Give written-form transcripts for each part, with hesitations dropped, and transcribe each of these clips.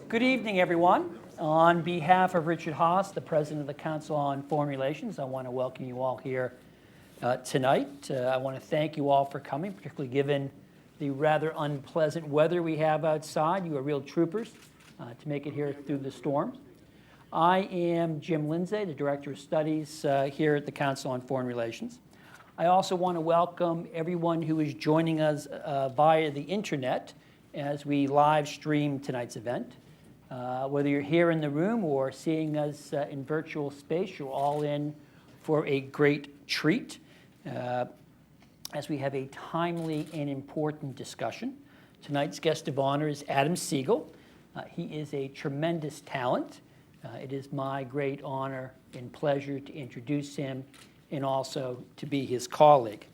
Good evening, everyone. On behalf of Richard Haass, the President of the Council on Foreign Relations, I want to welcome you all here tonight. I want to thank you all for coming, particularly given the rather unpleasant weather we have outside. You are real troopers to make it here through the storms. I am Jim Lindsay, the Director of Studies here at the Council on Foreign Relations. I also want to welcome everyone who is joining us via the internet as we live stream tonight's event. Whether you're here in the room or seeing us in virtual space, you're all in for a great treat as we have a timely and important discussion. Tonight's guest of honor is Adam Siegel. He is a tremendous talent. It is my great honor and pleasure to introduce him and also to be his colleague.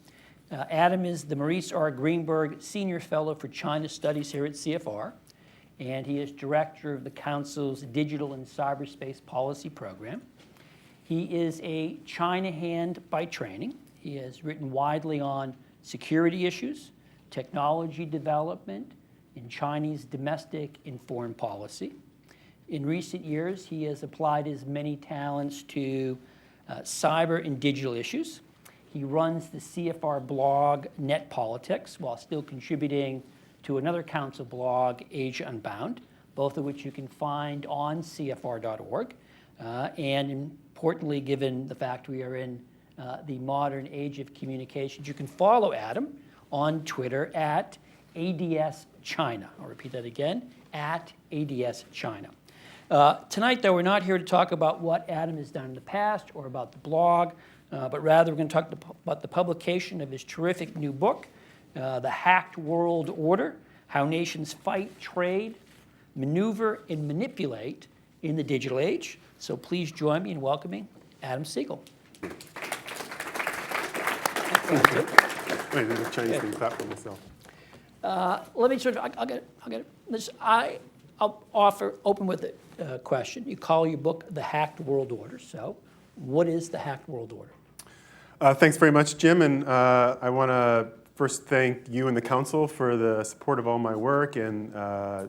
Adam is the Maurice R. Greenberg Senior Fellow for China Studies here at CFR, and he is Director of the Council's Digital and Cyberspace Policy Program. He is a China hand by training. He has written widely on security issues, technology development, and Chinese domestic and foreign policy. In recent years, he has applied his many talents to cyber and digital issues. He runs the CFR blog Net Politics while still contributing to another council blog, Asia Unbound, both of which you can find on CFR.org. And importantly, given the fact we are in the modern age of communications, you can follow Adam on Twitter at ADS China. I'll repeat that again, at ADS China. Tonight, though, we're not here to talk about what Adam has done in the past or about the blog, but rather we're going to talk about the publication of his terrific new book, The Hacked World Order: How Nations Fight, Trade, Maneuver, and Manipulate in the Digital Age. So please join me in welcoming Adam Siegel. Thank you. Wait, there's a Chinese thing for myself. Let me sort of, I'll get it. I'll open with a question. You call your book The Hacked World Order. So what is the Hacked World Order? Thanks very much, Jim. And I want to first thank you and the Council for the support of all my work and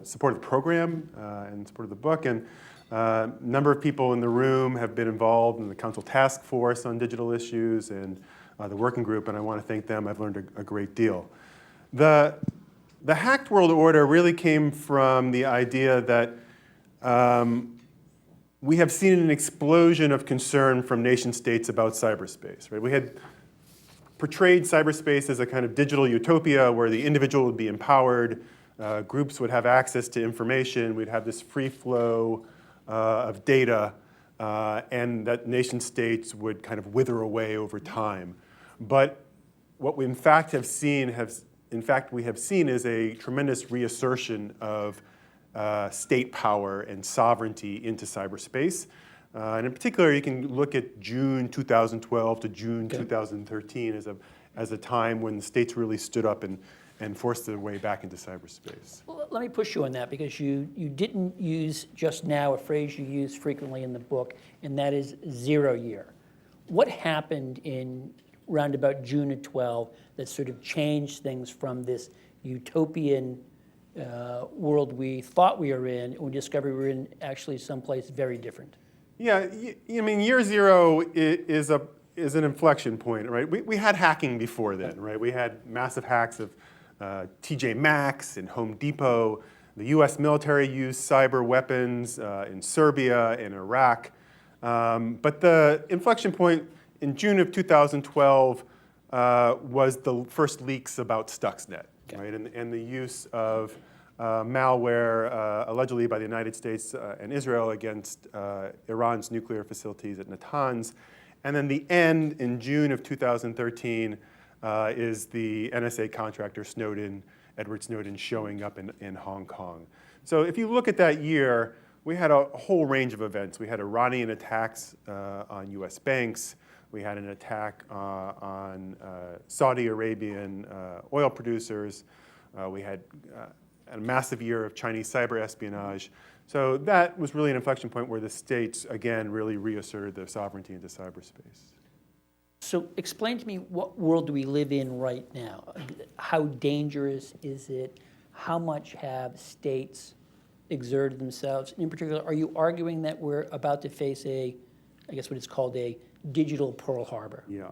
support of the program and support of the book. And a number of people in the room have been involved in the Council Task Force on digital issues and the working group, and I want to thank them. I've learned a great deal. The Hacked World Order really came from the idea that we have seen an explosion of concern from nation states about cyberspace. Right? We had portrayed cyberspace as a kind of digital utopia where the individual would be empowered, groups would have access to information, we'd have this free flow of data, and that nation states would kind of wither away over time. But what we in fact have seen is a tremendous reassertion of state power and sovereignty into cyberspace. And in particular, you can look at June 2012 to June 2013 as a time when the states really stood up and forced their way back into cyberspace. Well, let me push you on that because you didn't use just now a phrase you use frequently in the book, and that is 0 year. What happened in round about June of 12 that sort of changed things from this utopian world we thought we were in, and we discovered we were in actually someplace very different? Yeah, I mean, year zero is an inflection point, right? We had hacking before then, right? We had massive hacks of TJ Maxx and Home Depot. The U.S. military used cyber weapons in Serbia and Iraq. But the inflection point in June of 2012 was the first leaks about Stuxnet, right? And the use of malware allegedly by the United States and Israel against Iran's nuclear facilities at Natanz. And then the end in June of 2013 is the NSA contractor Edward Snowden, showing up in Hong Kong. So if you look at that year, we had a whole range of events. We had Iranian attacks on US banks. We had an attack on Saudi Arabian oil producers. We had a massive year of Chinese cyber espionage. So that was really an inflection point where the states, again, really reasserted their sovereignty into cyberspace. So explain to me, what world do we live in right now? How dangerous is it? How much have states exerted themselves? In particular, are you arguing that we're about to face I guess what is called a digital Pearl Harbor? Yeah.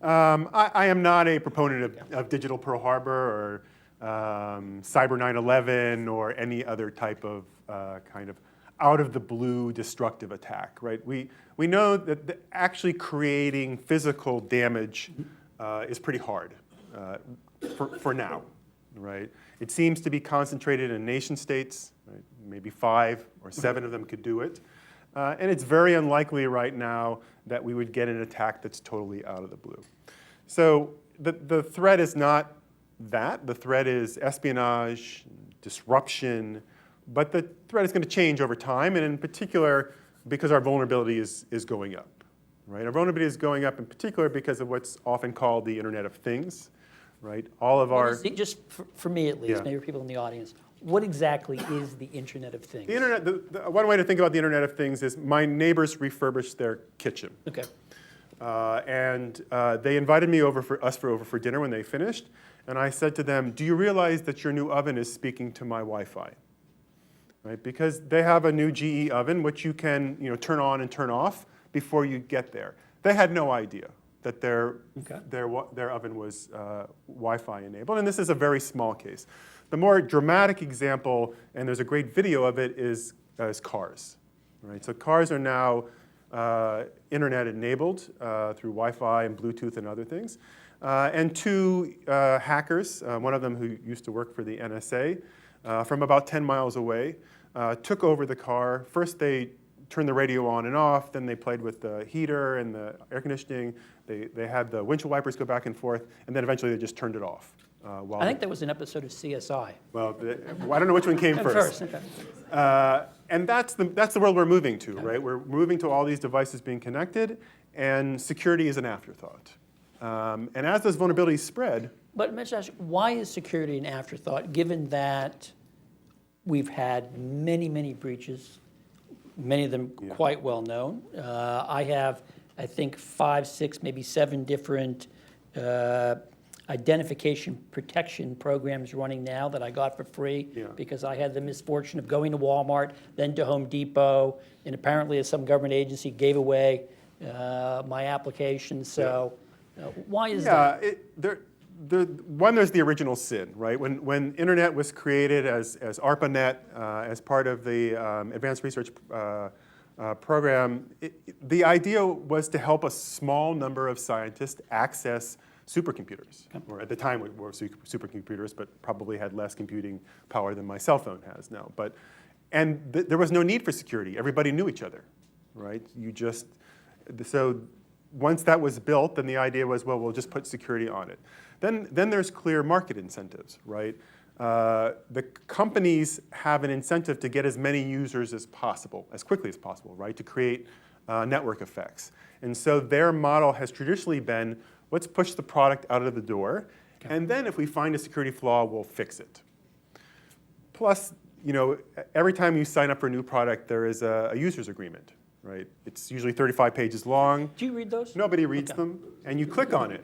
I am not a proponent of digital Pearl Harbor or Cyber 9/11 or any other type of kind of out of the blue destructive attack, right? We know that actually creating physical damage is pretty hard for now, right? It seems to be concentrated in nation states, right? Maybe 5 or 7 of them could do it. And it's very unlikely right now that we would get an attack that's totally out of the blue. So the threat is not that. The threat is espionage, disruption, but the threat is going to change over time, and in particular, because our vulnerability is going up, right? Our vulnerability is going up in particular because of what's often called the Internet of Things, right? All of our... Just for me at least, Yeah. maybe people in the audience, what exactly is the Internet of Things? The Internet, one way to think about the Internet of Things is my neighbors refurbished their kitchen. Okay. They invited me over for dinner when they finished, and I said to them, "Do you realize that your new oven is speaking to my Wi-Fi?" Right? Because they have a new GE oven which you can turn on and turn off before you get there. They had no idea that their oven was Wi-Fi enabled, and this is a very small case. The more dramatic example, and there's a great video of it, is cars. Right? So cars are now internet enabled through Wi-Fi and Bluetooth and other things. And 2 hackers, one of them who used to work for the NSA, from about 10 miles away, took over the car. First they turned the radio on and off, then they played with the heater and the air conditioning. They had the windshield wipers go back and forth, and then eventually they just turned it off. I think that was an episode of CSI. Well, I don't know which one came first. Okay. And that's the world we're moving to, right? We're moving to all these devices being connected, and security is an afterthought. And as those vulnerabilities spread... But Mr. why is security an afterthought, given that we've had many, many breaches, many of them quite well known? I have, I think, 5, 6, maybe 7 different identification protection programs running now that I got for free because I had the misfortune of going to Walmart, then to Home Depot, and apparently some government agency gave away my application. So why is that? There's the original sin, right? When Internet was created as ARPANET, as part of the Advanced Research Program, the idea was to help a small number of scientists access supercomputers, or at the time were supercomputers, but probably had less computing power than my cell phone has now. There was no need for security. Everybody knew each other, right? So once that was built, then the idea was, well, we'll just put security on it. Then there's clear market incentives, right? The companies have an incentive to get as many users as possible, as quickly as possible, right? To create network effects. And so their model has traditionally been, let's push the product out of the door, and then if we find a security flaw, we'll fix it. Plus, every time you sign up for a new product, there is a user's agreement, right? It's usually 35 pages long. Do you read those? Nobody reads them, and you click on it.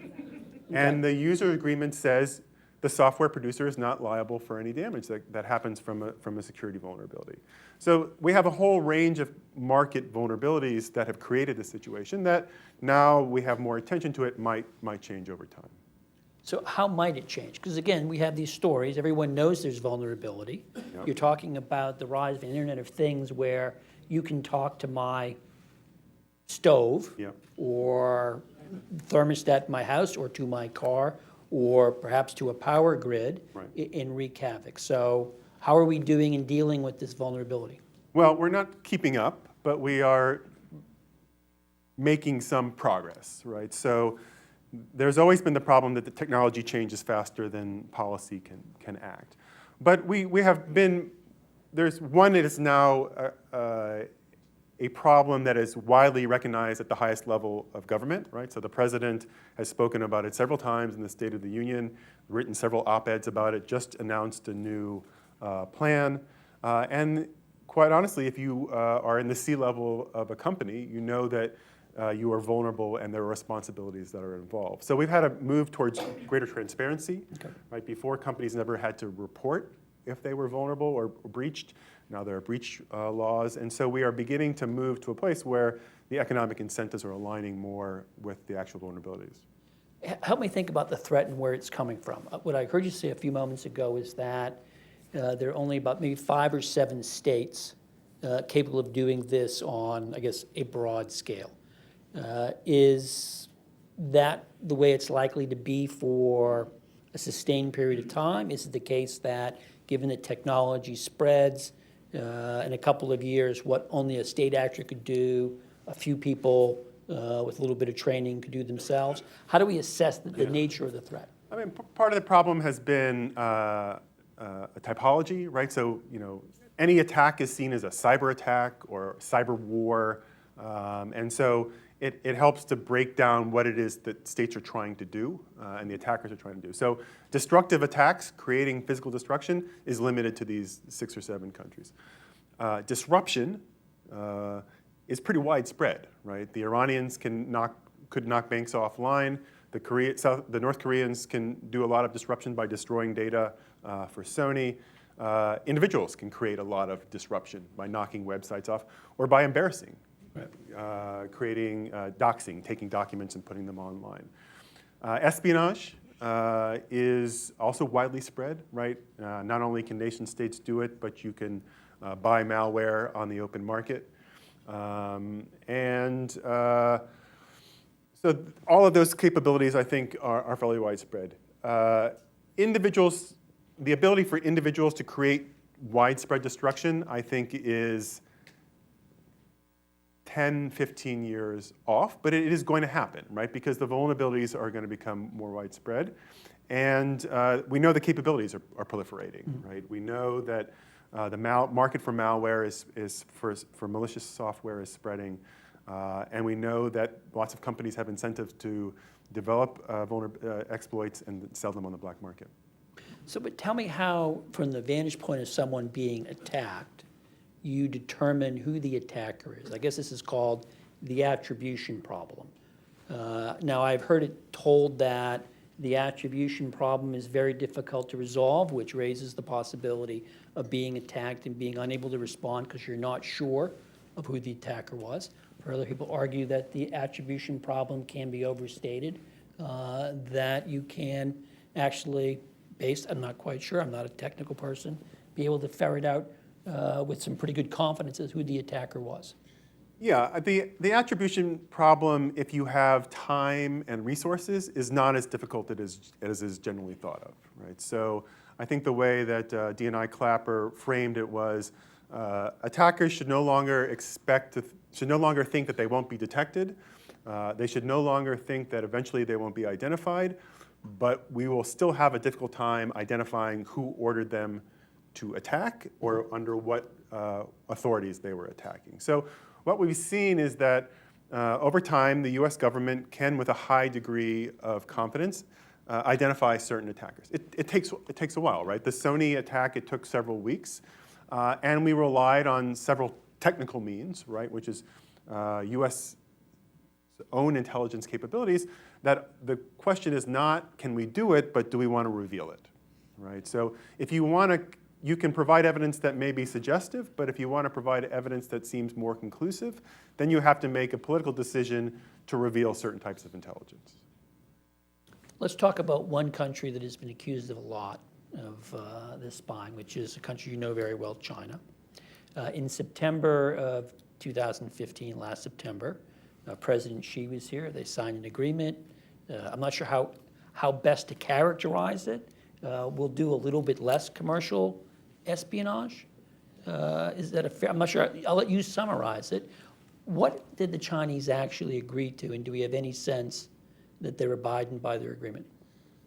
And the user agreement says the software producer is not liable for any damage that happens from a security vulnerability. So we have a whole range of market vulnerabilities that have created this situation that now we have more attention to it might change over time. So how might it change? Because again, we have these stories. Everyone knows there's vulnerability. Yep. You're talking about the rise of the Internet of Things where you can talk to my stove or thermostat in my house or to my car or perhaps to a power grid and wreak havoc. So how are we doing in dealing with this vulnerability? Well, we're not keeping up, but we are making some progress, right? So there's always been the problem that the technology changes faster than policy can act. But we have been, there's one that is now a problem that is widely recognized at the highest level of government, right? So the president has spoken about it several times in the State of the Union, written several op-eds about it, just announced a new plan. And quite honestly, if you are in the C-level of a company, you know that you are vulnerable and there are responsibilities that are involved. So we've had a move towards greater transparency. Right? Before, companies never had to report if they were vulnerable or breached. Now there are breach laws, and so we are beginning to move to a place where the economic incentives are aligning more with the actual vulnerabilities. Help me think about the threat and where it's coming from. What I heard you say a few moments ago is that there are only about maybe 5 or 7 states capable of doing this on, I guess, a broad scale. Is that the way it's likely to be for a sustained period of time? Is it the case that, given that technology spreads, in a couple of years, what only a state actor could do, a few people with a little bit of training could do themselves? How do we assess the nature of the threat? I mean, part of the problem has been a typology, right? So, any attack is seen as a cyber attack or cyber war, and so it helps to break down what it is that states are trying to do and the attackers are trying to do. So, destructive attacks, creating physical destruction, is limited to these 6 or 7 countries. Disruption is pretty widespread, right? The Iranians could knock banks offline. The North Koreans can do a lot of disruption by destroying data for Sony. Individuals can create a lot of disruption by knocking websites off or by embarrassing, creating doxing, taking documents and putting them online. Espionage is also widely spread, right? Not only can nation states do it, but you can buy malware on the open market. So all of those capabilities, I think, are fairly widespread. The ability for individuals to create widespread destruction, I think, is 10, 15 years off, but it is going to happen, right? Because the vulnerabilities are going to become more widespread. And we know the capabilities are proliferating, right? We know that the market for malware for malicious software is spreading. And we know that lots of companies have incentives to develop exploits and sell them on the black market. So, but tell me how, from the vantage point of someone being attacked, you determine who the attacker is. I guess this is called the attribution problem. Now, I've heard it told that the attribution problem is very difficult to resolve, which raises the possibility of being attacked and being unable to respond because you're not sure of who the attacker was. Other people argue that the attribution problem can be overstated, that you can actually, I'm not quite sure, I'm not a technical person, be able to ferret out with some pretty good confidence as who the attacker was. Yeah, the attribution problem, if you have time and resources, is not as difficult as is generally thought of, right? So I think the way that DNI Clapper framed it was attackers should no longer think that they won't be detected. They should no longer think that eventually they won't be identified, but we will still have a difficult time identifying who ordered them to attack or under what authorities they were attacking. So what we've seen is that over time, the US government can, with a high degree of confidence, identify certain attackers. It takes a while, right? The Sony attack, it took several weeks, and we relied on several technical means, right, which is US own intelligence capabilities, that the question is not, can we do it, but do we want to reveal it, right? So if you want to, you can provide evidence that may be suggestive, but if you want to provide evidence that seems more conclusive, then you have to make a political decision to reveal certain types of intelligence. Let's talk about one country that has been accused of a lot of this spying, which is a country you know very well, China. In September of 2015, last September, President Xi was here. They signed an agreement. I'm not sure how best to characterize it. We'll do a little bit less commercial espionage. Is that a fair? I'm not sure. I'll let you summarize it. What did the Chinese actually agree to, and do we have any sense that they're abiding by their agreement?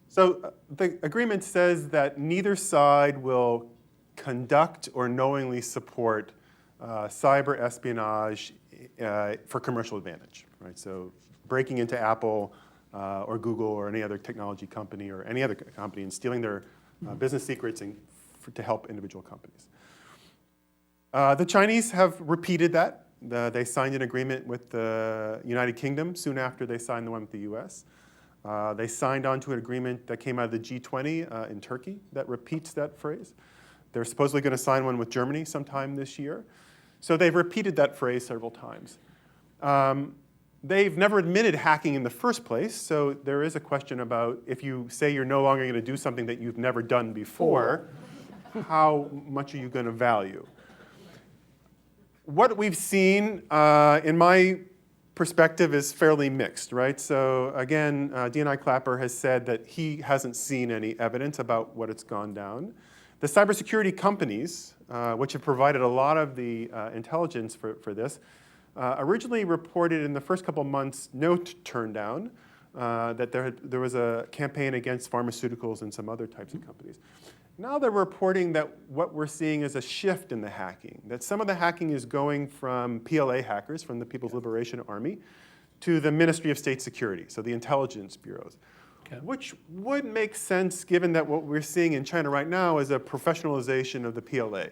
So the agreement says that neither side will conduct or knowingly support cyber espionage for commercial advantage, right? So breaking into Apple or Google or any other technology company or any other company and stealing their business secrets to help individual companies. The Chinese have repeated that. They signed an agreement with the United Kingdom soon after they signed the one with the US. They signed on to an agreement that came out of the G20 in Turkey that repeats that phrase. They're supposedly going to sign one with Germany sometime this year. So they've repeated that phrase several times. They've never admitted hacking in the first place, so there is a question about if you say you're no longer going to do something that you've never done before, how much are you going to value? What we've seen, in my perspective, is fairly mixed, right? So again, DNI Clapper has said that he hasn't seen any evidence about what it's gone down. The cybersecurity companies, which have provided a lot of the intelligence for this, originally reported in the first couple months no turndown, that there was a campaign against pharmaceuticals and some other types of companies. Now they're reporting that what we're seeing is a shift in the hacking, that some of the hacking is going from PLA hackers, from the People's Liberation Army, to the Ministry of State Security, so the intelligence bureaus, which would make sense given that what we're seeing in China right now is a professionalization of the PLA.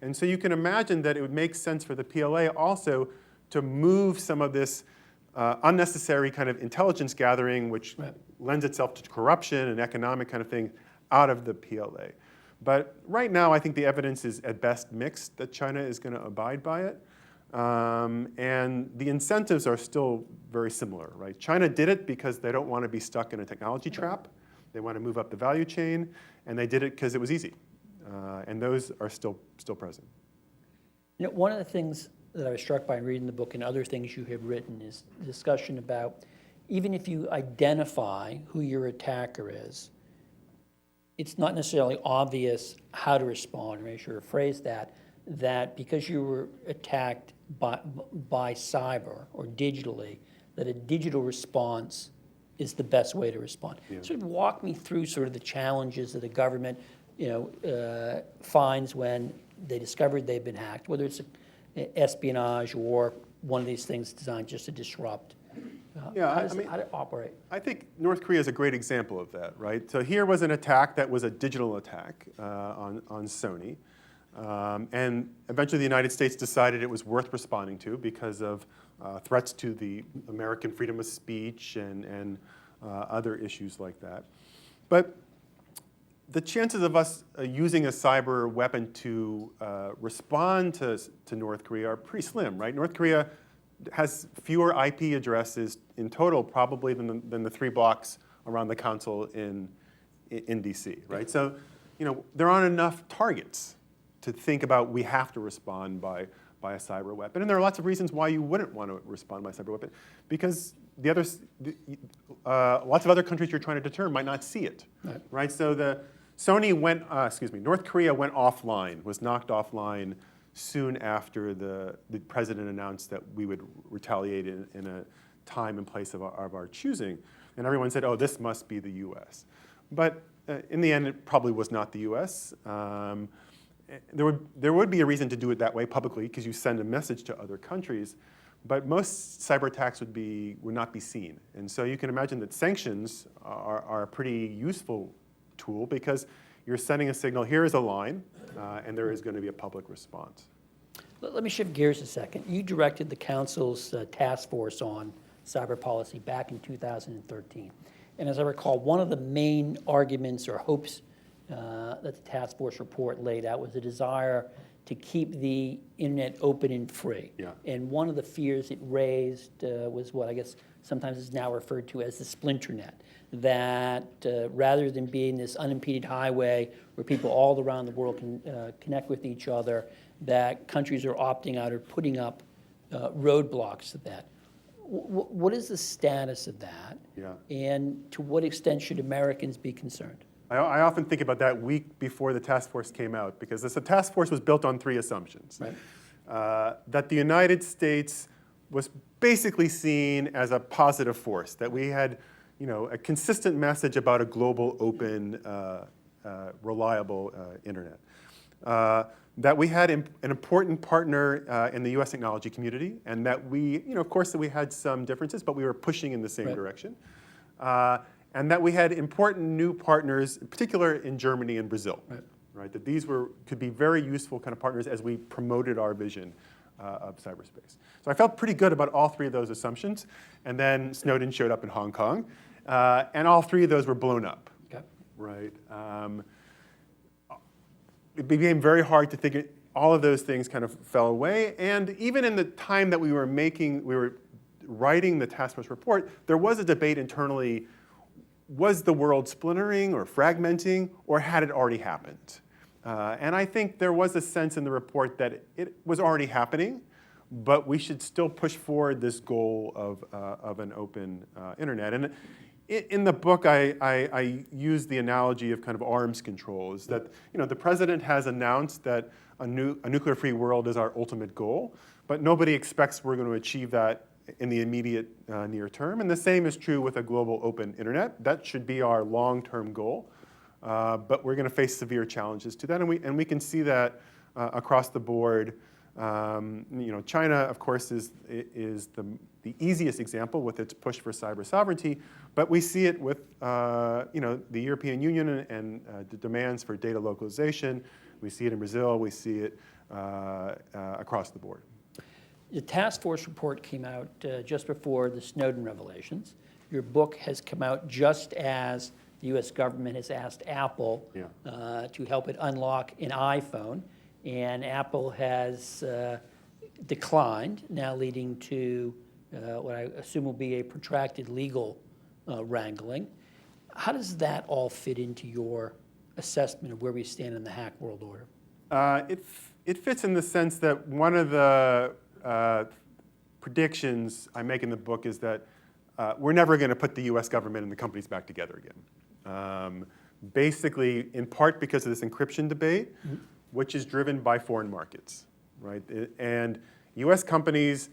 And so you can imagine that it would make sense for the PLA also to move some of this unnecessary kind of intelligence gathering, which lends itself to corruption and economic kind of thing, out of the PLA. But right now, I think the evidence is at best mixed that China is going to abide by it. And the incentives are still very similar, right? China did it because they don't want to be stuck in a technology trap. They want to move up the value chain, and they did it because it was easy. And those are still present. You know, one of the things that I was struck by in reading the book and other things you have written is the discussion about even if you identify who your attacker is, it's not necessarily obvious how to respond, or I should rephrase that because you were attacked by cyber or digitally, that a digital response is the best way to respond. Yeah. Sort of walk me through sort of the challenges that the government, finds when they discovered they've been hacked, whether it's espionage or one of these things designed just to disrupt. How to operate? I think North Korea is a great example of that, right? So here was an attack that was a digital attack on Sony. And eventually the United States decided it was worth responding to because of threats to the American freedom of speech and other issues like that. But the chances of us using a cyber weapon to respond to North Korea are pretty slim, right? North Korea has fewer IP addresses in total probably than the 3 blocks around the council in DC, right? So, there aren't enough targets to think about we have to respond by a cyber weapon. And there are lots of reasons why you wouldn't want to respond by a cyber weapon, because lots of other countries you're trying to deter might not see it, right? So North Korea went offline, was knocked offline soon after the president announced that we would retaliate in a time and place of our choosing. And everyone said, oh, this must be the US. But in the end, it probably was not the US. There would be a reason to do it that way publicly because you send a message to other countries, but most cyber attacks would not be seen. And so you can imagine that sanctions are a pretty useful tool because you're sending a signal, here is a line, and there is going to be a public response. Let me shift gears a second. You directed the Council's task force on cyber policy back in 2013. And as I recall, one of the main arguments or hopes that the task force report laid out was a desire to keep the internet open and free. Yeah. And one of the fears it raised was what I guess sometimes is now referred to as the splinter net, that rather than being this unimpeded highway where people all around the world can connect with each other, that countries are opting out or putting up roadblocks to that. What is the status of that? Yeah. And to what extent should Americans be concerned? I often think about that week before the task force came out, because the task force was built on 3 assumptions. Right. That the United States was basically seen as a positive force, that we had a consistent message about a global, open, reliable internet. That we had an important partner in the US technology community, and that of course, that we had some differences, but we were pushing in the same right. direction. And that we had important new partners, in particular in Germany and Brazil, right? That these could be very useful kind of partners as we promoted our vision of cyberspace. So I felt pretty good about all 3 of those assumptions. And then Snowden showed up in Hong Kong, and all 3 of those were blown up, right? it became very hard to think. All of those things kind of fell away. And even in the time that we were writing the task force report, there was a debate internally: was the world splintering or fragmenting, or had it already happened? And I think there was a sense in the report that it was already happening, but we should still push forward this goal of an open internet. And in the book, I use the analogy of kind of arms control. Is that the president has announced that a nuclear-free world is our ultimate goal, but nobody expects we're going to achieve that in the immediate near term. And the same is true with a global open internet. That should be our long-term goal. But we're going to face severe challenges to that, and we can see that across the board. China, of course, is the easiest example with its push for cyber sovereignty, but we see it with the European Union and the demands for data localization. We see it in Brazil. We see it across the board. The task force report came out just before the Snowden revelations. Your book has come out just as the U.S. government has asked Apple to help it unlock an iPhone, and Apple has declined, now leading to what I assume will be a protracted legal wrangling. How does that all fit into your assessment of where we stand in the hack world order? It fits in the sense that one of the predictions I make in the book is that we're never going to put the U.S. government and the companies back together again. Basically, in part because of this encryption debate, which is driven by foreign markets, right? And U.S. companies,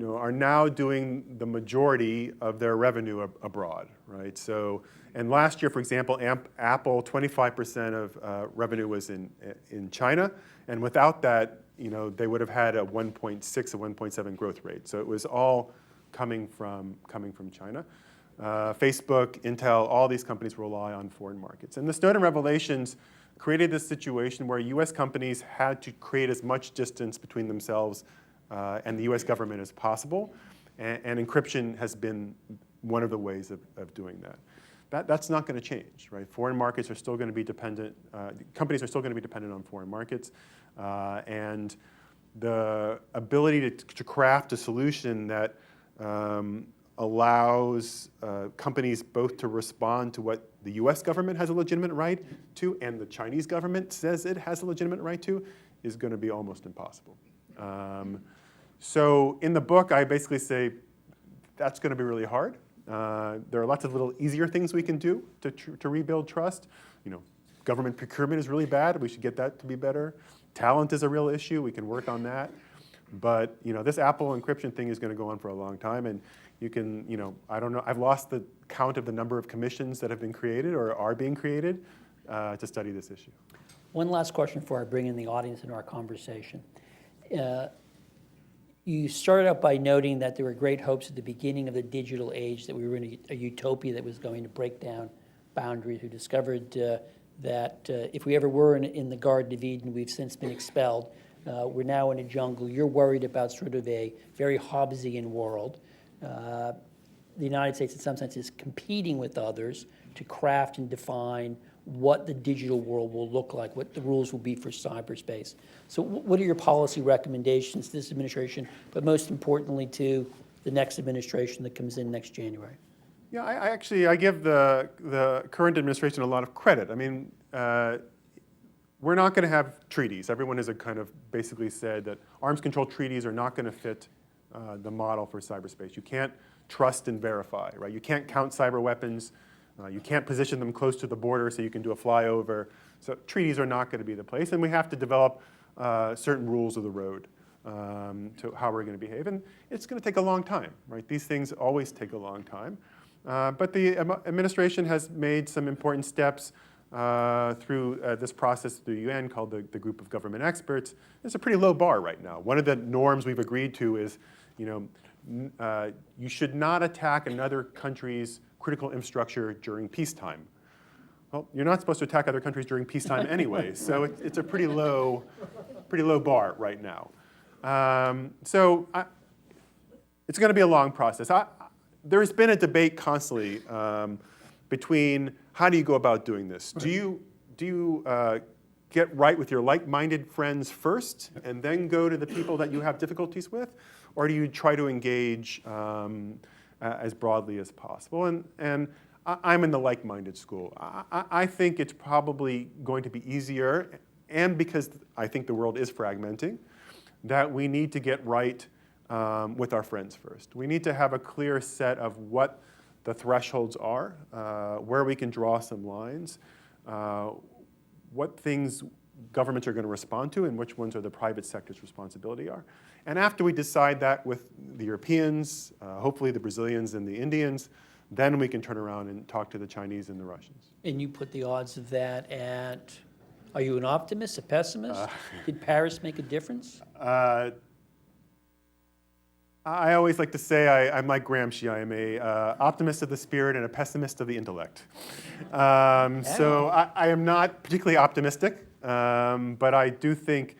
are now doing the majority of their revenue abroad, right? So, and last year, for example, Apple, 25% of revenue was in China, and without that, they would have had a 1.6 or 1.7 growth rate. So it was all coming from China. Facebook, Intel, all these companies rely on foreign markets. And the Snowden revelations created this situation where U.S. companies had to create as much distance between themselves and the U.S. government as possible. And encryption has been one of the ways of doing that. That's not going to change, right? Foreign markets are still going to be dependent, companies are still going to be dependent on foreign markets. And the ability to craft a solution that allows companies both to respond to what the U.S. government has a legitimate right to and the Chinese government says it has a legitimate right to is going to be almost impossible. So in the book, I basically say that's going to be really hard. There are lots of little easier things we can do to rebuild trust. Government procurement is really bad. We should get that to be better. Talent is a real issue. We can work on that. But this Apple encryption thing is going to go on for a long time, and you can, I don't know. I've lost the count of the number of commissions that have been created or are being created to study this issue. One last question before I bring in the audience into our conversation. You started out by noting that there were great hopes at the beginning of the digital age that we were in a utopia that was going to break down boundaries. We discovered that if we ever were in the Garden of Eden, we've since been expelled. We're now in a jungle. You're worried about sort of a very Hobbesian world. The United States, in some sense, is competing with others to craft and define what the digital world will look like, what the rules will be for cyberspace. So what are your policy recommendations to this administration, but most importantly to the next administration that comes in next January? Yeah, I give the current administration a lot of credit. I mean, we're not going to have treaties. Everyone has kind of basically said that arms control treaties are not going to fit the model for cyberspace. You can't trust and verify, right? You can't count cyber weapons. You can't position them close to the border so you can do a flyover. So treaties are not going to be the place, and we have to develop certain rules of the road to how we're going to behave. And it's going to take a long time, right? These things always take a long time. But the administration has made some important steps through this process through the UN called the Group of Government Experts. It's a pretty low bar right now. One of the norms we've agreed to is, you should not attack another country's critical infrastructure during peacetime. Well, you're not supposed to attack other countries during peacetime anyway, so it's a pretty low bar right now. It's going to be a long process. There's been a debate constantly between how do you go about doing this? Do you get right with your like-minded friends first and then go to the people that you have difficulties with? Or do you try to engage as broadly as possible? And I'm in the like-minded school. I think it's probably going to be easier, and because I think the world is fragmenting, that we need to get right with our friends first. We need to have a clear set of what the thresholds are, where we can draw some lines, what things governments are going to respond to and which ones are the private sector's responsibility are. And after we decide that with the Europeans, hopefully the Brazilians and the Indians, then we can turn around and talk to the Chinese and the Russians. And you put the odds of that at, are you an optimist, a pessimist? Did Paris make a difference? I always like to say I'm like Gramsci. I am a optimist of the spirit and a pessimist of the intellect. So I am not particularly optimistic, but I do think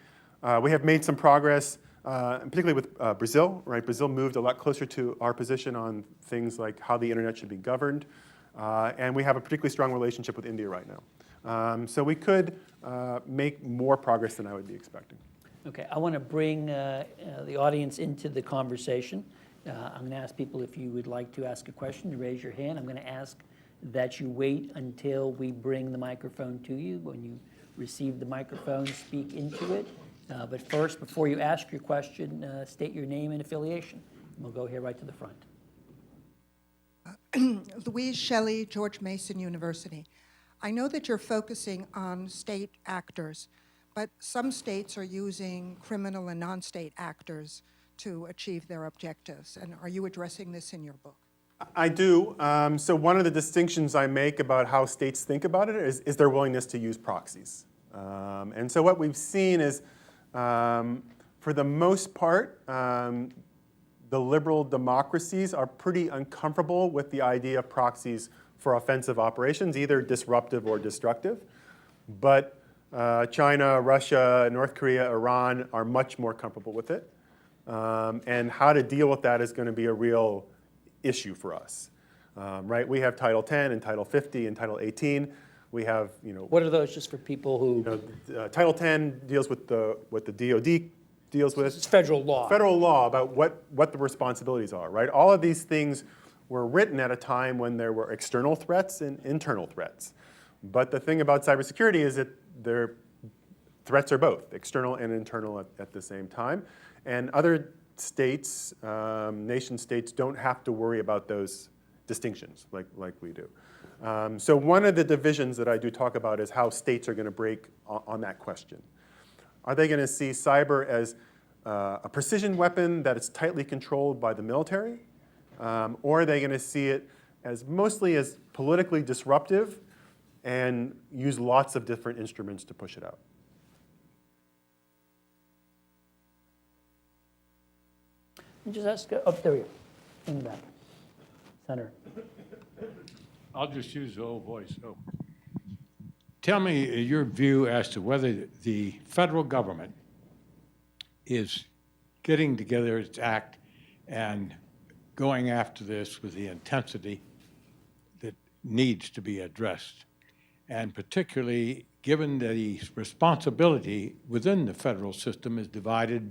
we have made some progress, particularly with Brazil. Right, Brazil moved a lot closer to our position on things like how the internet should be governed, and we have a particularly strong relationship with India right now. So we could make more progress than I would be expecting. Okay, I want to bring the audience into the conversation. I'm going to ask people if you would like to ask a question, to raise your hand. I'm going to ask that you wait until we bring the microphone to you. When you receive the microphone, speak into it. But first, before you ask your question, state your name and affiliation. We'll go here right to the front. Louise Shelley, George Mason University. I know that you're focusing on state actors, but some states are using criminal and non-state actors to achieve their objectives. And are you addressing this in your book? I do. So one of the distinctions I make about how states think about it is their willingness to use proxies. And so what we've seen is, for the most part, the liberal democracies are pretty uncomfortable with the idea of proxies for offensive operations, either disruptive or destructive. But China, Russia, North Korea, Iran are much more comfortable with it. And how to deal with that is going to be a real issue for us. Right? We have Title 10 and Title 50 and Title 18. We have, What are those, just for people who? Title 10 deals with what the DoD deals with. It's federal law. Federal law about what the responsibilities are, right? All of these things were written at a time when there were external threats and internal threats. But the thing about cybersecurity is that their threats are both external and internal at the same time. And other states, nation states, don't have to worry about those distinctions like we do. So one of the divisions that I do talk about is how states are going to break on that question. Are they going to see cyber as a precision weapon that is tightly controlled by the military? Or are they going to see it as mostly as politically disruptive and use lots of different instruments to push it out? You just ask, there we go, in the back. Senator. I'll just use the old voice. So, tell me your view as to whether the federal government is getting together its act and going after this with the intensity that needs to be addressed. And particularly given that the responsibility within the federal system is divided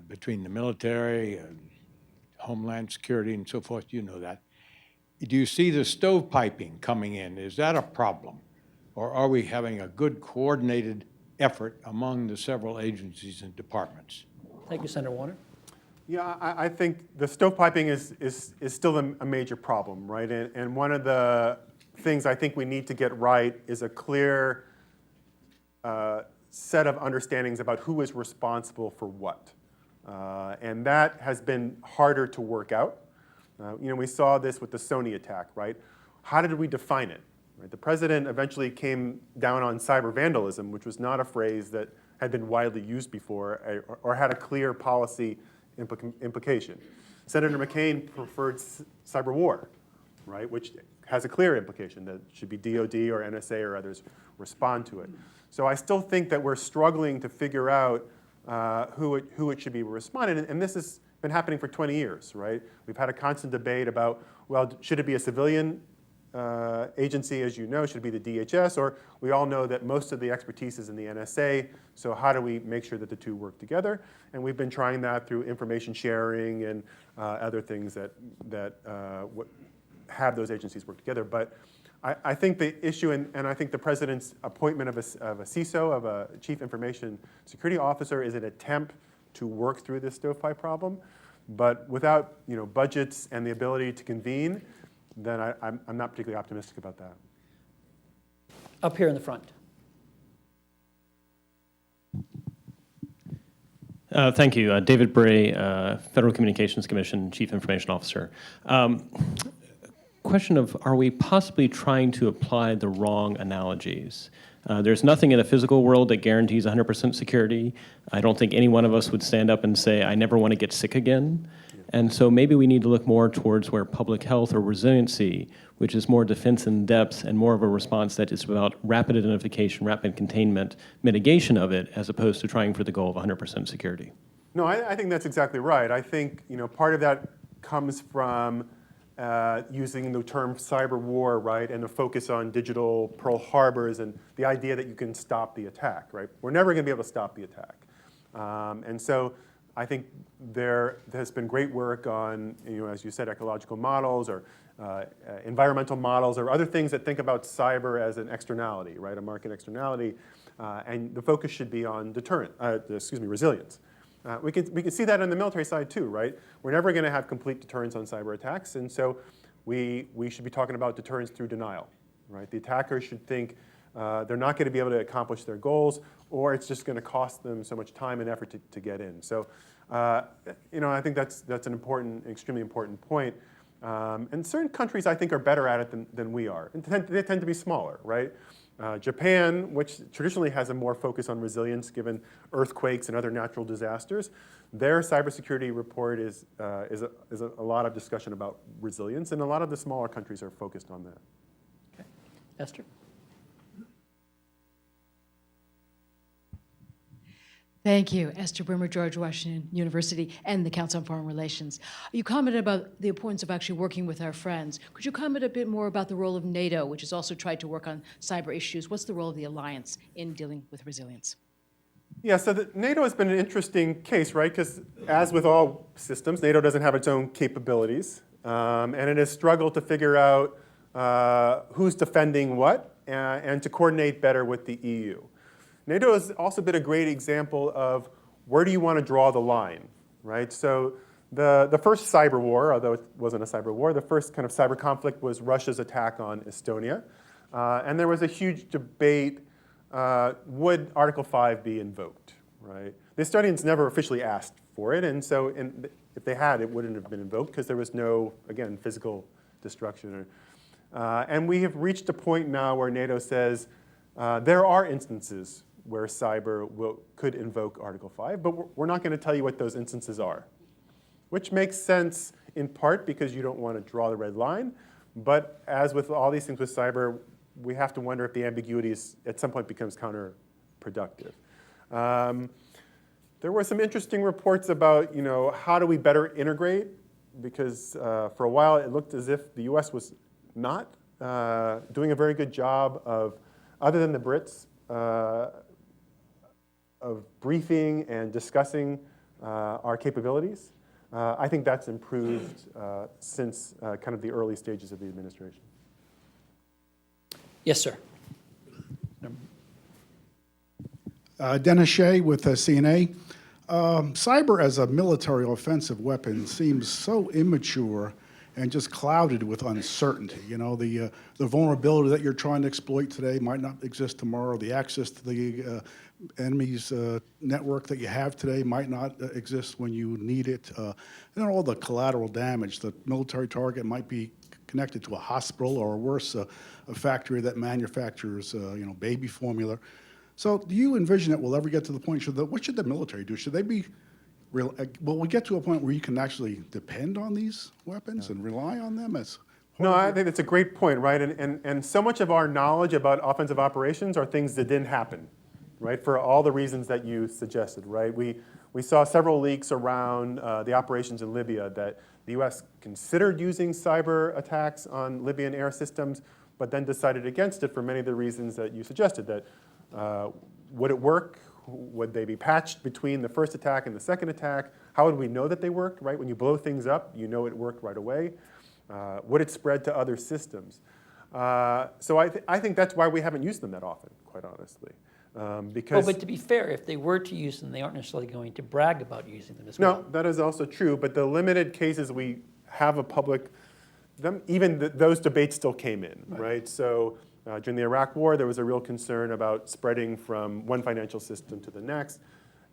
between the military and Homeland Security and so forth, you know that. Do you see the stovepiping coming in? Is that a problem? Or are we having a good coordinated effort among the several agencies and departments? Thank you, Senator Warner. Yeah, I think the stovepiping is still a major problem, right? And one of the things I think we need to get right is a clear set of understandings about who is responsible for what. And that has been harder to work out. We saw this with the Sony attack, right? How did we define it? Right? The president eventually came down on cyber vandalism, which was not a phrase that had been widely used before or had a clear policy implication. Senator McCain preferred cyber war, right? Which has a clear implication that should be DoD or NSA or others respond to it. So I still think that we're struggling to figure out who it should be responding, and this has been happening for 20 years, right? We've had a constant debate about, well, should it be a civilian agency, as you know, should be the DHS, or we all know that most of the expertise is in the NSA, so how do we make sure that the two work together? And we've been trying that through information sharing and other things that have those agencies work together. But I think the issue, and I think the president's appointment of a CISO, of a Chief Information Security Officer, is an attempt to work through this stovepipe problem. But without budgets and the ability to convene, then I'm not particularly optimistic about that. Up here in the front. Thank you. David Bray, Federal Communications Commission Chief Information Officer. Question of, are we possibly trying to apply the wrong analogies? There's nothing in the physical world that guarantees 100% security. I don't think any one of us would stand up and say, I never want to get sick again. And so maybe we need to look more towards where public health or resiliency, which is more defense in depth and more of a response that is about rapid identification, rapid containment, mitigation of it, as opposed to trying for the goal of 100% security. No, I think that's exactly right. I think part of that comes from using the term cyber war, right, and the focus on digital Pearl Harbors and the idea that you can stop the attack, right? We're never going to be able to stop the attack. And so I think there has been great work on, as you said, ecological models or environmental models or other things that think about cyber as an externality, right, a market externality. And the focus should be on resilience. We can see that on the military side too, right? We're never going to have complete deterrence on cyber attacks, and so we should be talking about deterrence through denial, right? The attackers should think they're not going to be able to accomplish their goals, or it's just going to cost them so much time and effort to get in. So, I think that's an important, extremely important point. And certain countries, I think, are better at it than we are. And they tend to be smaller, right? Japan, which traditionally has a more focus on resilience given earthquakes and other natural disasters, their cybersecurity report is a lot of discussion about resilience, and a lot of the smaller countries are focused on that. Okay. Esther? Thank you. Esther Brimmer, George Washington University, and the Council on Foreign Relations. You commented about the importance of actually working with our friends. Could you comment a bit more about the role of NATO, which has also tried to work on cyber issues? What's the role of the alliance in dealing with resilience? Yeah, so NATO has been an interesting case, right? Because as with all systems, NATO doesn't have its own capabilities, and it has struggled to figure out who's defending what and to coordinate better with the EU. NATO has also been a great example of where do you want to draw the line, right? So the first cyber war, although it wasn't a cyber war, the first kind of cyber conflict was Russia's attack on Estonia. And there was a huge debate, would Article 5 be invoked, right? The Estonians never officially asked for it, and so if they had, it wouldn't have been invoked because there was no, again, physical destruction. And we have reached a point now where NATO says there are instances where cyber could invoke Article 5, but we're not going to tell you what those instances are, which makes sense in part because you don't want to draw the red line. But as with all these things with cyber, we have to wonder if the ambiguity at some point becomes counterproductive. There were some interesting reports about, how do we better integrate? Because for a while it looked as if the US was not doing a very good job of, other than the Brits, of briefing and discussing our capabilities. I think that's improved since kind of the early stages of the administration. Yes, sir. Dennis Shea with CNA. Cyber as a military offensive weapon seems so immature and just clouded with uncertainty. The vulnerability that you're trying to exploit today might not exist tomorrow. The access to the enemy's network that you have today might not exist when you need it. All the collateral damage. The military target might be connected to a hospital or worse, a factory that manufactures, baby formula. So do you envision that we'll ever get to the point, what should the military do? Should they be will we get to a point where you can actually depend on these weapons and rely on them as? No, I think that's a great point, right? And so much of our knowledge about offensive operations are things that didn't happen. right? For all the reasons that you suggested, right? We saw several leaks around the operations in Libya that the U.S. considered using cyber attacks on Libyan air systems, but then decided against it for many of the reasons that you suggested, that would it work? Would they be patched between the first attack and the second attack? How would we know that they worked, right? When you blow things up, you know it worked right away. Would it spread to other systems? So I think that's why we haven't used them that often, quite honestly. Because But to be fair, if they were to use them, they aren't necessarily going to brag about using them as well. no, that is also true, but the limited cases we have a public, those debates still came in, right? So during the Iraq War, there was a real concern about spreading from one financial system to the next.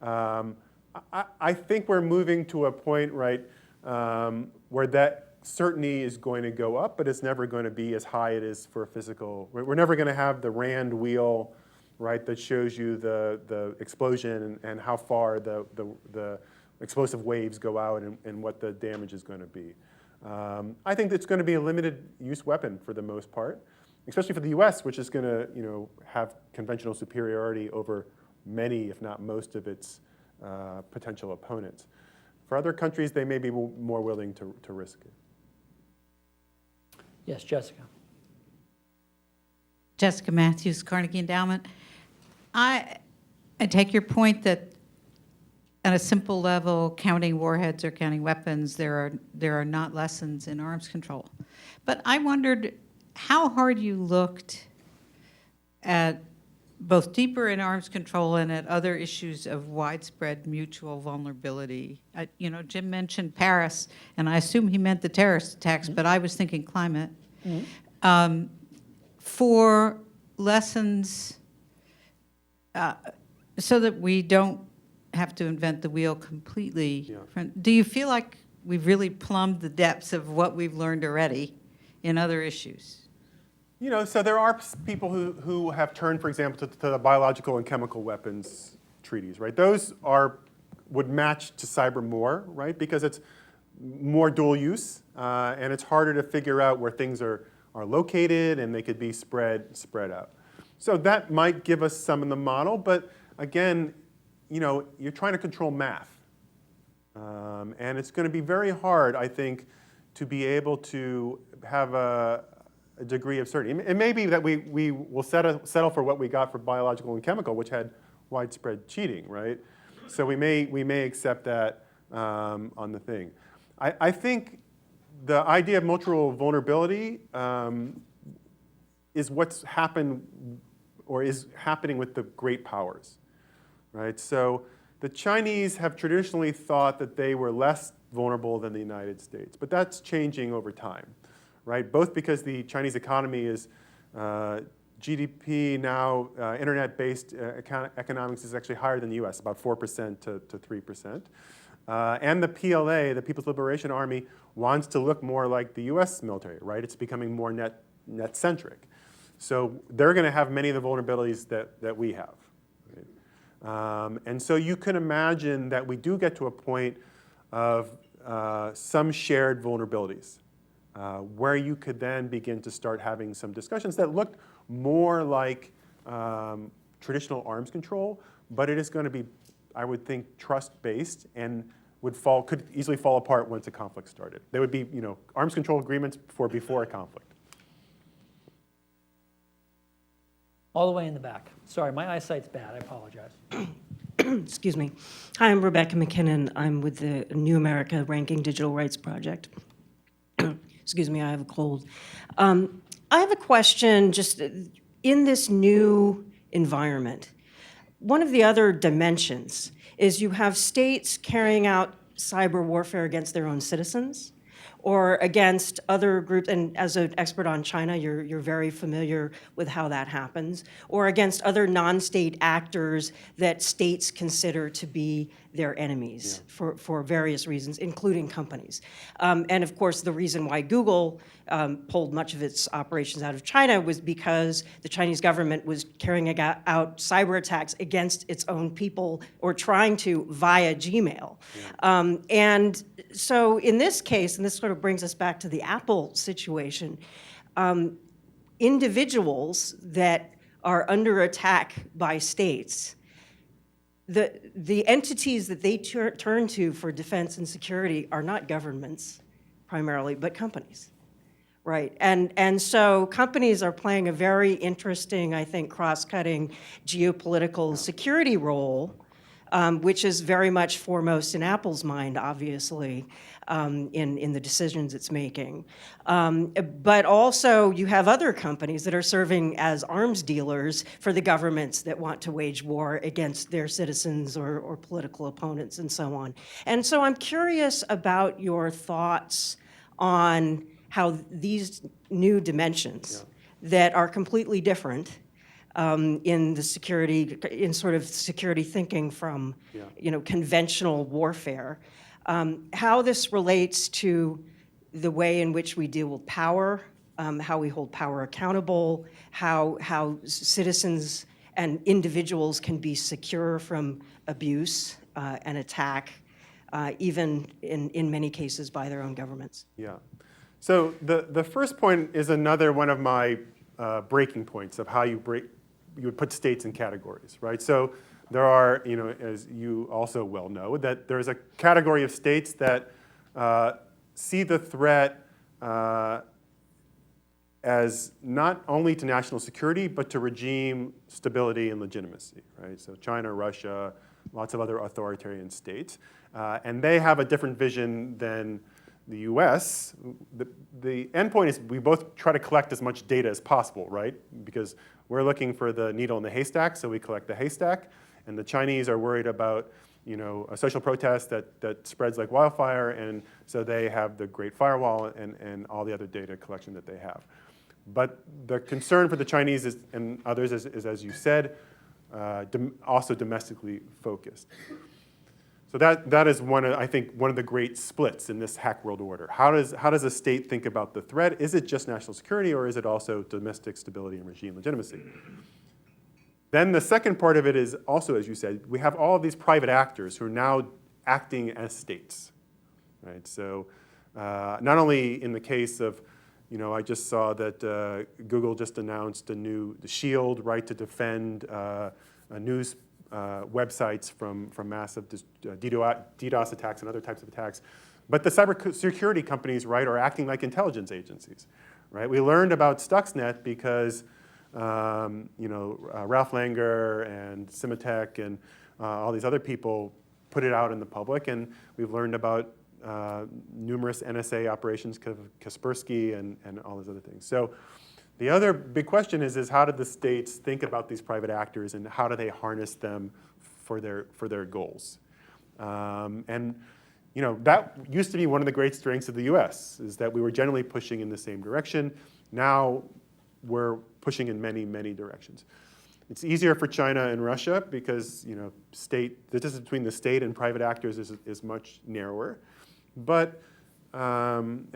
I think we're moving to a point, right, where that certainty is going to go up, but it's never going to be as high it is for a physical. We're never going to have the RAND wheel, right, that shows you the explosion and how far the explosive waves go out and what the damage is going to be. I think it's going to be a limited use weapon for the most part, especially for the U.S., which is going to have conventional superiority over many, if not most, of its potential opponents. For other countries, they may be more willing to risk it. Yes, Jessica. Jessica Matthews, Carnegie Endowment. I take your point that at a simple level, counting warheads or counting weapons, there are not lessons in arms control. But I wondered how hard you looked at both deeper in arms control and at other issues of widespread mutual vulnerability. Jim mentioned Paris, and I assume he meant the terrorist attacks, but I was thinking climate. For lessons so that we don't have to invent the wheel completely. Yeah. Do you feel like we've really plumbed the depths of what we've learned already in other issues? So there are people who have turned, for example, to the biological and chemical weapons treaties, right? Those would match to cyber more, right? Because it's more dual use, and it's harder to figure out where things are located, and they could be spread out. So that might give us some in the model, but again, you're trying to control math. And it's going to be very hard, I think, to be able to have a degree of certainty. It may be that we will settle for what we got for biological and chemical, which had widespread cheating, right? So we may accept that on the thing. I think the idea of mutual vulnerability is what's happened or is happening with the great powers, right? So the Chinese have traditionally thought that they were less vulnerable than the United States, but that's changing over time, right? Both because the Chinese economy is GDP now, internet-based economics is actually higher than the US, about 4% to 3%. And the PLA, the People's Liberation Army, wants to look more like the US military, right? It's becoming more net-centric. So they're going to have many of the vulnerabilities that we have. Right? And so you can imagine that we do get to a point of some shared vulnerabilities where you could then begin to start having some discussions that look more like traditional arms control, but it is going to be, I would think, trust-based and could easily fall apart once a conflict started. There would be, arms control agreements before a conflict. All the way in the back. Sorry, my eyesight's bad. I apologize. Excuse me. Hi, I'm Rebecca McKinnon. I'm with the New America Ranking Digital Rights Project. Excuse me, I have a cold. I have a question just in this new environment. One of the other dimensions is you have states carrying out cyber warfare against their own citizens or against other groups, and as an expert on China, you're very familiar with how that happens, or against other non-state actors that states consider to be their enemies for various reasons, including companies. And of course, the reason why Google pulled much of its operations out of China was because the Chinese government was carrying out cyber attacks against its own people or trying to via Gmail. And so in this case, and this sort of brings us back to the Apple situation, individuals that are under attack by states, the entities that they turn to for defense and security are not governments primarily, but companies, right? And so companies are playing a very interesting, I think, cross-cutting geopolitical security role, which is very much foremost in Apple's mind, obviously, in the decisions it's making. But also, you have other companies that are serving as arms dealers for the governments that want to wage war against their citizens or political opponents and so on. And so I'm curious about your thoughts on how these new dimensions that are completely different in the security, in sort of security thinking from, conventional warfare, how this relates to the way in which we deal with power, how we hold power accountable, how citizens and individuals can be secure from abuse and attack, even in many cases by their own governments. Yeah. So the first point is another one of my breaking points of how you would put states in categories, right? So there are, as you also well know, that there's a category of states that see the threat as not only to national security, but to regime stability and legitimacy, right? So China, Russia, lots of other authoritarian states. And they have a different vision than the US. The end point is we both try to collect as much data as possible, right? Because we're looking for the needle in the haystack, so we collect the haystack. And the Chinese are worried about, a social protest that spreads like wildfire, and so they have the Great Firewall and all the other data collection that they have. But the concern for the Chinese and others is, as you said, also domestically focused. So that is I think one of the great splits in this hack world order. How does a state think about the threat? Is it just national security, or is it also domestic stability and regime legitimacy? Then the second part of it is also, as you said, we have all of these private actors who are now acting as states, right? So not only in the case of, I just saw that Google just announced the Shield, right, to defend news websites from massive DDoS attacks and other types of attacks. But the cybersecurity companies, right, are acting like intelligence agencies, right? We learned about Stuxnet because, Ralph Langer and Symantec and all these other people put it out in the public, and we've learned about numerous NSA operations, Kaspersky and all those other things. So the other big question is how do the states think about these private actors, and how do they harness them for their goals? And that used to be one of the great strengths of the US, is that we were generally pushing in the same direction. Now we're pushing in many, many directions. It's easier for China and Russia because the distance between the state and private actors is much narrower. But I'm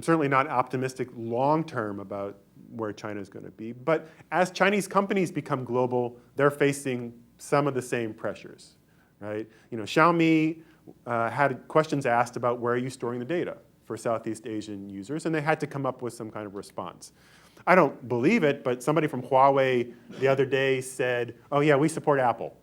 certainly not optimistic long term about where China is going to be. But as Chinese companies become global, they're facing some of the same pressures, right? Xiaomi had questions asked about where are you storing the data for Southeast Asian users, and they had to come up with some kind of response. I don't believe it, but somebody from Huawei the other day said, oh yeah, we support Apple,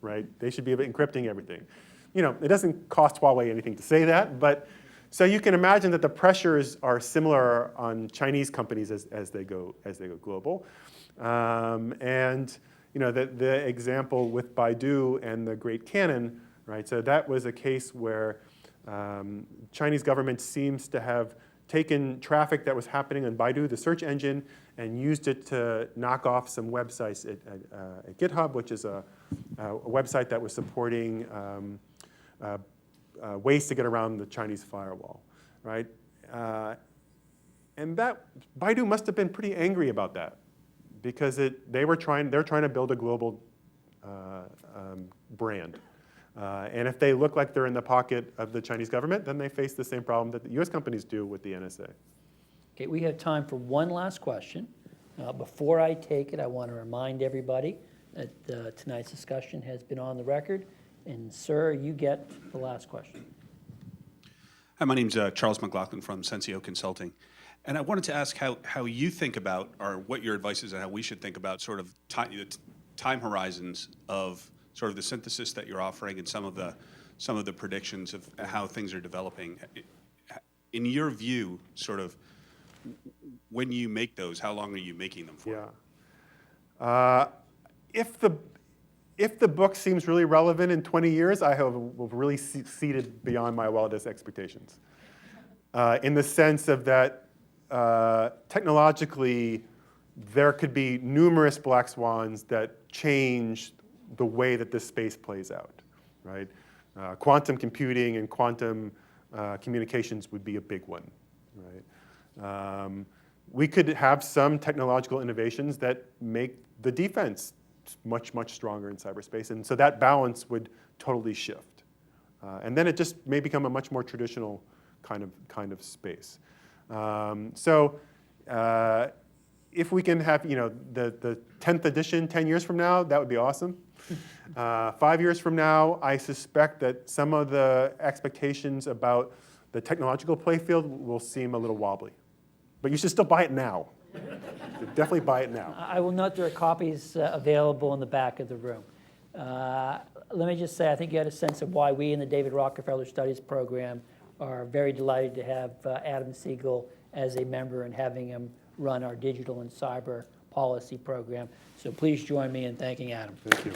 right? They should be encrypting everything. It doesn't cost Huawei anything to say that, but so you can imagine that the pressures are similar on Chinese companies as they go global. And the example with Baidu and the Great Cannon, right? So that was a case where Chinese government seems to have taken traffic that was happening on Baidu, the search engine, and used it to knock off some websites at GitHub, which is a website that was supporting ways to get around the Chinese firewall, right? And that Baidu must have been pretty angry about that, because they're trying to build a global brand. And if they look like they're in the pocket of the Chinese government, then they face the same problem that the US companies do with the NSA. Okay, we have time for one last question. Before I take it, I want to remind everybody that tonight's discussion has been on the record. And sir, you get the last question. Hi, my name's Charles McLaughlin from Sensio Consulting. And I wanted to ask how you think about, or what your advice is on how we should think about sort of time horizons of sort of the synthesis that you're offering and some of the predictions of how things are developing. In your view, sort of, when you make those, how long are you making them for? Yeah. If the book seems really relevant in 20 years, I have really exceeded beyond my wildest expectations. In the sense of that, technologically, there could be numerous black swans that change the way that this space plays out, right? Quantum computing and quantum communications would be a big one, right? We could have some technological innovations that make the defense much, much stronger in cyberspace, and so that balance would totally shift. And then it just may become a much more traditional kind of space. If we can have, the 10th edition 10 years from now, that would be awesome. 5 years from now, I suspect that some of the expectations about the technological playfield will seem a little wobbly. But you should still buy it now. Definitely buy it now. I will note there are copies available in the back of the room. Let me just say, I think you had a sense of why we in the David Rockefeller Studies Program are very delighted to have Adam Siegel as a member and having him run our digital and cyber policy program. So please join me in thanking Adam. Thank you.